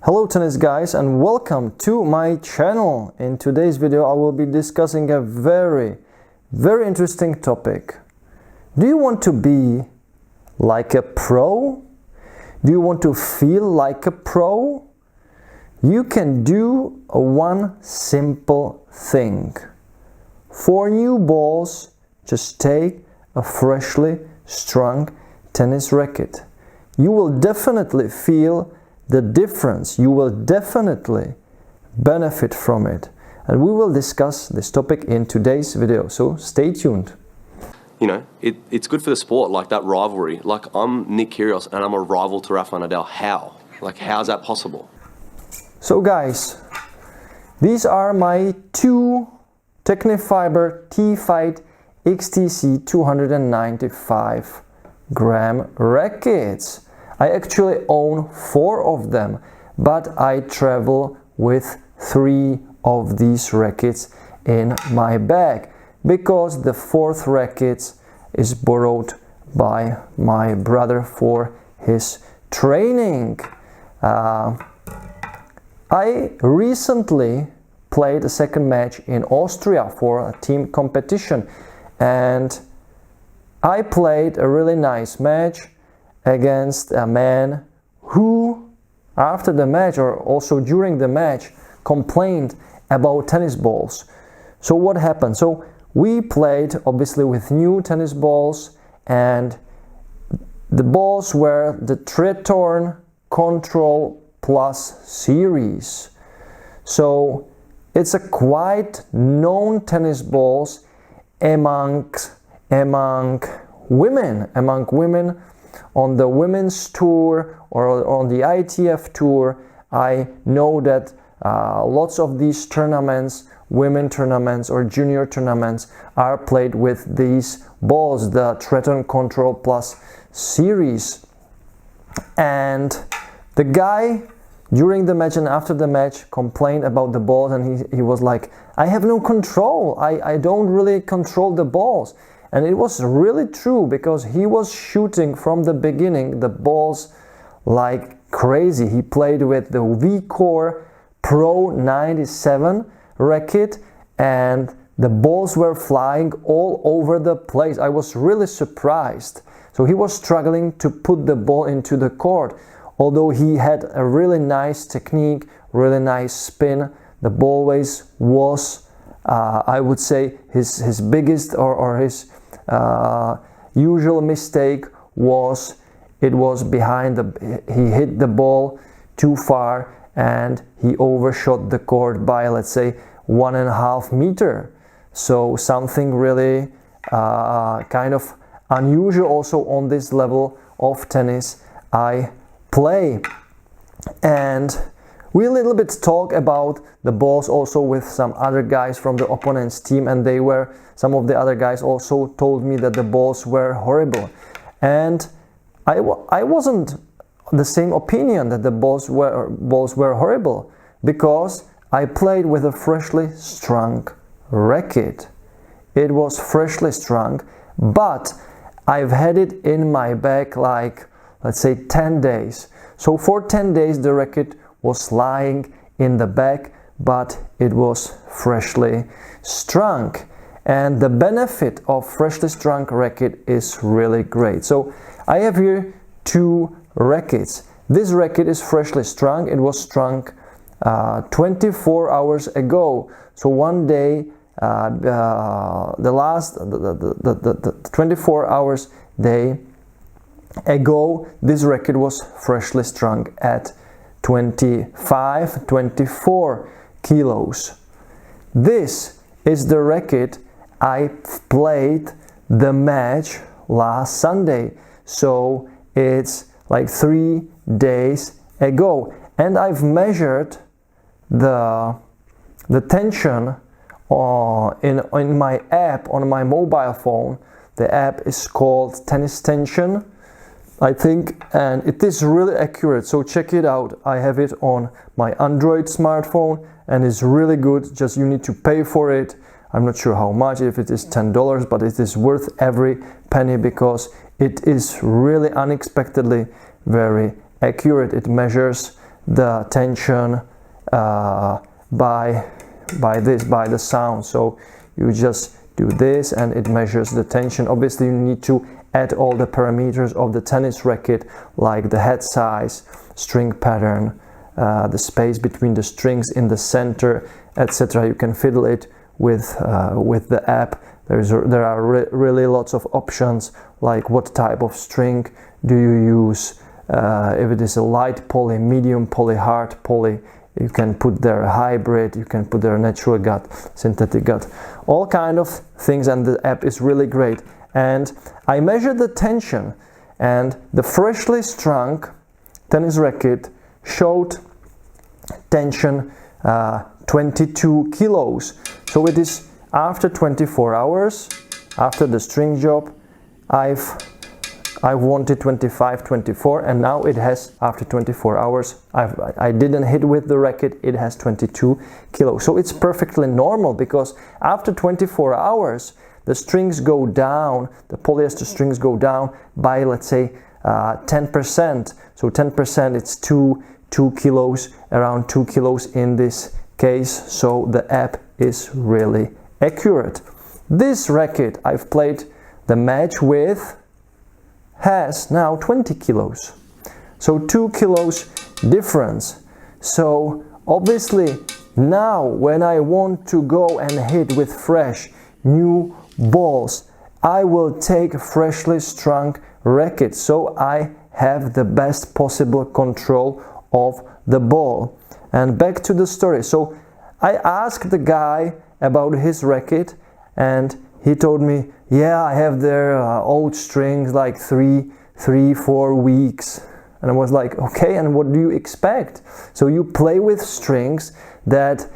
Hello tennis guys and welcome to my channel. In today's video I will be discussing a very interesting topic. Do you want to be like a pro? Do you want to feel like a pro? You can do one simple thing. For new balls, just take a freshly strung tennis racket. You will definitely feel the difference. You will definitely benefit from it. And we will discuss this topic in today's video. So stay tuned. You know, it's good for the sport, like that rivalry. Like, I'm Nick Kyrgios and I'm a rival to Rafa Nadal. How? Like, how's that possible? So guys, these are my two Technifiber T-Fight XTC 295 gram rackets. I actually own 4 of them, but I travel with 3 of these rackets in my bag because the 4th racket is borrowed by my brother for his training. I recently played a second match in Austria for a team competition, and I played a really nice match against a man who, after the match or also during the match, complained about tennis balls. So what happened? So we played obviously with new tennis balls, and the balls were the Tretorn Control Plus series. So it's a quite known tennis balls among women on the women's tour or on the ITF tour. I know that lots of these tournaments, women tournaments or junior tournaments, are played with these balls, the Tretorn Control Plus series. And the guy during the match and after the match complained about the balls, and he was like, I have no control, I don't really control the balls. And it was really true, because he was shooting from the beginning the balls like crazy. He played with the V-Core Pro 97 racket and the balls were flying all over the place. I was really surprised. So he was struggling to put the ball into the court. Although he had a really nice technique, really nice spin, the ball always was, I would say, his biggest or his usual mistake was it was behind he hit the ball too far and he overshot the court by, let's say, 1.5 meters. So something really kind of unusual also on this level of tennis I play. And we a little bit talk about the balls also with some other guys from the opponent's team, and some of the other guys also told me that the balls were horrible, and I wasn't the same opinion that the balls were horrible, because I played with a freshly strung racket. It was freshly strung, but I've had it in my bag like, let's say, 10 days. So for 10 days the racket was lying in the bag, but it was freshly strung. And the benefit of freshly strung racket is really great. So I have here 2 rackets. This racket is freshly strung. It was strung 24 hours ago. So one day, the 24 hours day ago, this racket was freshly strung at 24 kilos. This is the racket I played the match last Sunday, so it's like 3 days ago, and I've measured the tension in my app on my mobile phone. The app is called Tennis Tension, I think, and it is really accurate, so check it out. I have it on my Android smartphone and it's really good. Just you need to pay for it. I'm not sure how much, if it is $10, but it is worth every penny because it is really unexpectedly very accurate. It measures the tension by the sound. So you just do this and it measures the tension. Obviously you need to add all the parameters of the tennis racket, like the head size, string pattern, the space between the strings in the center, etc. You can fiddle it with the app. There are really lots of options, like what type of string do you use, if it is a light poly, medium poly, hard poly. You can put there a hybrid, you can put there a natural gut, synthetic gut, all kind of things, and the app is really great. And I measured the tension, and the Freshly Strung tennis racket showed tension 22 kilos. So it is after 24 hours, after the string job, I wanted 25, 24, and now it has, after 24 hours, I didn't hit with the racket, it has 22 kilos. So it's perfectly normal, because after 24 hours, the strings go down, the polyester strings go down by, let's say, 10%. So 10%, it's 2 kilos, around 2 kilos in this case. So the app is really accurate. This racket I've played the match with has now 20 kilos. So 2 kilos difference. So obviously now when I want to go and hit with fresh new balls, I will take a freshly strung racket, so I have the best possible control of the ball. And back to the story. So I asked the guy about his racket, and he told me, yeah, I have their old strings, like 3-4 weeks. And I was like, okay, and what do you expect? So you play with strings that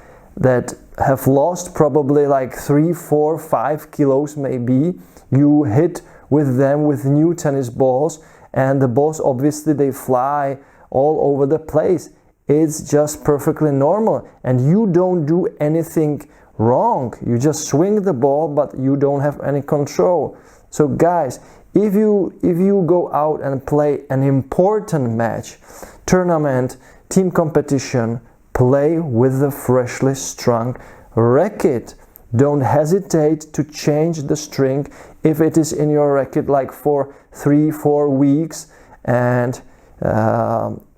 have lost probably like 3, 4, 5 kilos maybe. You hit with them with new tennis balls, and the balls obviously they fly all over the place. It's just perfectly normal, and you don't do anything wrong. You just swing the ball, but you don't have any control. So guys, if you go out and play an important match, tournament, team competition, play with the freshly strung racket. Don't hesitate to change the string if it is in your racket like for 3-4 weeks, and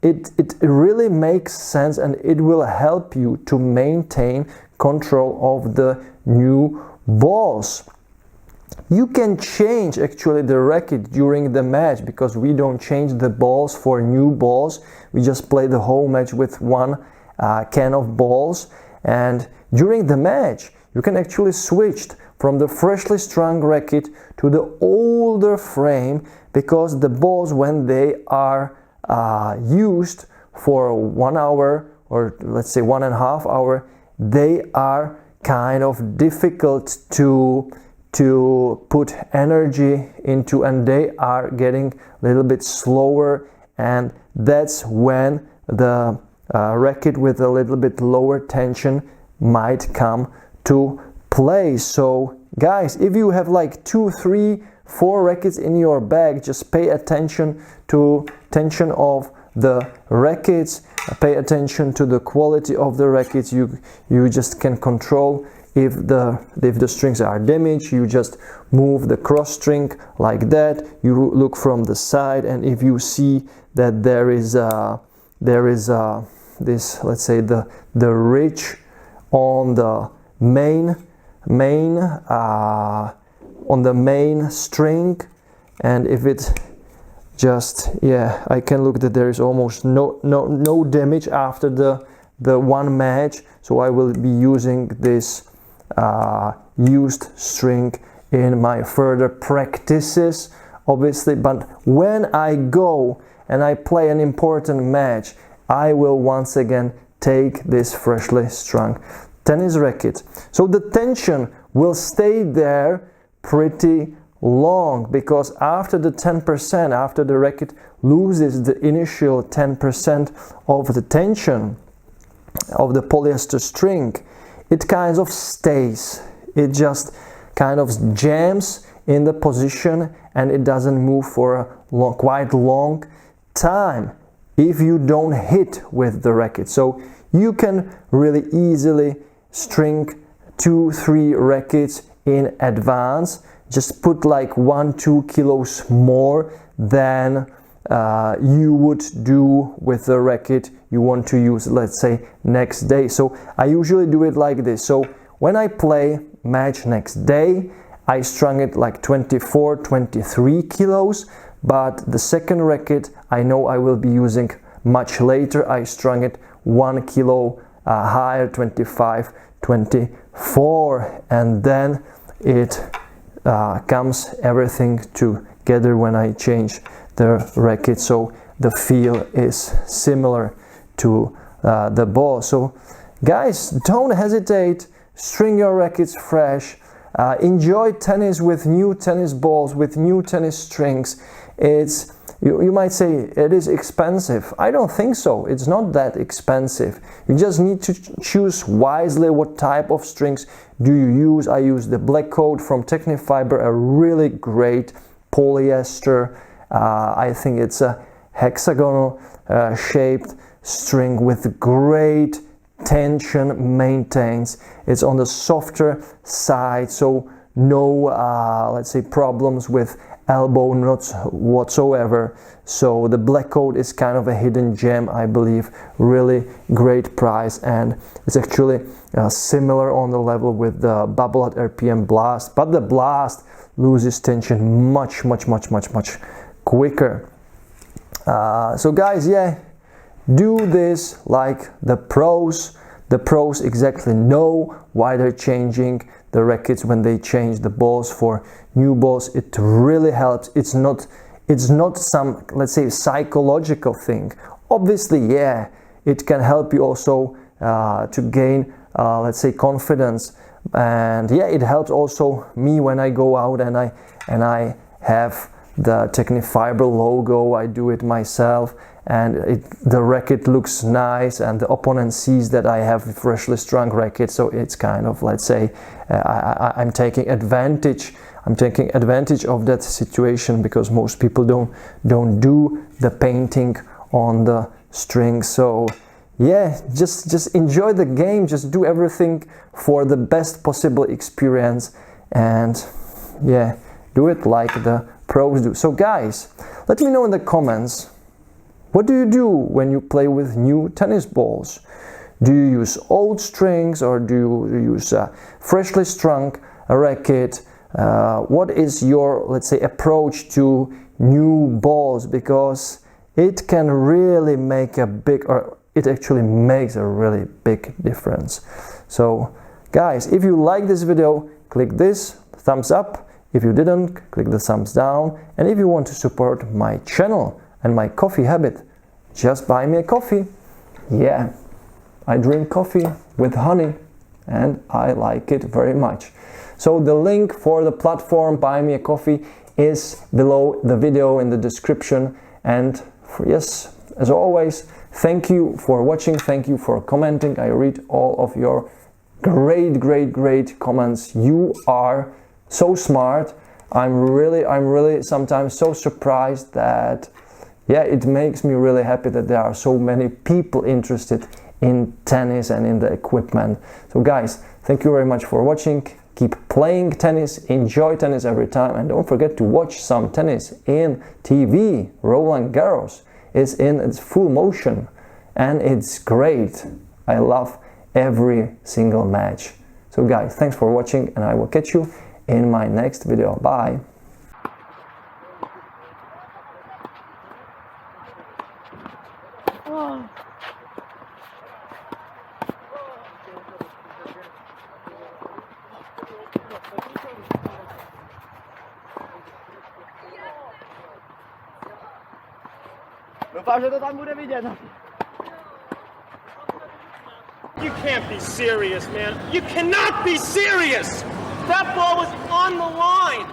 it really makes sense, and it will help you to maintain control of the new balls. You can change actually the racket during the match, because we don't change the balls for new balls. We just play the whole match with one can of balls, and during the match you can actually switch from the freshly strung racket to the older frame, because the balls, when they are used for 1 hour or let's say 1.5 hours, they are kind of difficult to put energy into, and they are getting a little bit slower, and that's when the racket with a little bit lower tension might come to play. So guys, if you have like 2, 3, 4 rackets in your bag, just pay attention to tension of the rackets, pay attention to the quality of the rackets. You just can control if the strings are damaged. You just move the cross string like that. You look from the side, and if you see that there is this, let's say the ridge on the main string, and if it just, yeah, I can look that there is almost no damage after the one match. So I will be using this used string in my further practices, obviously. But when I go and I play an important match, I will once again take this freshly strung tennis racket. So the tension will stay there pretty long, because after the 10%, after the racket loses the initial 10% of the tension of the polyester string, it kind of stays. It just kind of jams in the position, and it doesn't move for a quite long time. if you don't hit with the racket. So you can really easily string 2-3 rackets in advance. Just put like 1-2 kilos more than you would do with the racket you want to use, let's say, next day. So I usually do it like this. So when I play match next day, I strung it like 24-23 kilos, but the second racket I know I will be using much later. I strung it 1 kilo higher, 25-24, and then it comes everything together when I change the racket, so the feel is similar to the ball. So guys, don't hesitate, string your rackets fresh, enjoy tennis with new tennis balls, with new tennis strings. It's you might say it is expensive. I don't think so. It's not that expensive. You just need to choose wisely what type of strings do you use. I use the Black Coat from Technifiber, a really great polyester. I think it's a hexagonal shaped string with great tension, maintains. It's on the softer side, so no let's say problems with elbow knots whatsoever. So the Black Coat is kind of a hidden gem, I believe. Really great price, and it's actually similar on the level with the Bubble at RPM Blast, but the Blast loses tension much quicker. So guys, yeah, do this like the pros. The pros exactly know why they're changing the rackets when they change the balls for new balls. It really helps. It's not some, let's say, psychological thing. Obviously, yeah, it can help you also to gain let's say confidence, and yeah, it helps also me when I go out and I have the Technifiber logo. I do it myself, and the racket looks nice, and the opponent sees that I have a freshly strung racket. So it's kind of, let's say, I'm taking advantage of that situation, because most people don't do the painting on the string. So yeah, just enjoy the game, just do everything for the best possible experience, and yeah, do it like the pros do. So guys, let me know in the comments, what do you do when you play with new tennis balls? Do you use old strings, or do you use a freshly strung racket? What is your, let's say, approach to new balls? Because it can really make a big, or it actually makes a really big difference. So guys, if you like this video, click this thumbs up. If you didn't, click the thumbs down. And if you want to support my channel and my coffee habit, just buy me a coffee. Yeah, I drink coffee with honey, and I like it very much. So the link for the platform Buy Me a Coffee is below the video in the description. And yes, as always, thank you for watching, thank you for commenting. I read all of your great comments. You are so smart. I'm really sometimes so surprised that, yeah, it makes me really happy that there are so many people interested in tennis and in the equipment. So guys, thank you very much for watching. Keep playing tennis, enjoy tennis every time, and don't forget to watch some tennis in TV. Roland Garros is in its full motion, and it's great. I love every single match. So guys, thanks for watching, and I will catch you in my next video. Bye. Doufám, že to tam bude vidět. You can't be serious, man. You cannot be serious! That ball was on the line!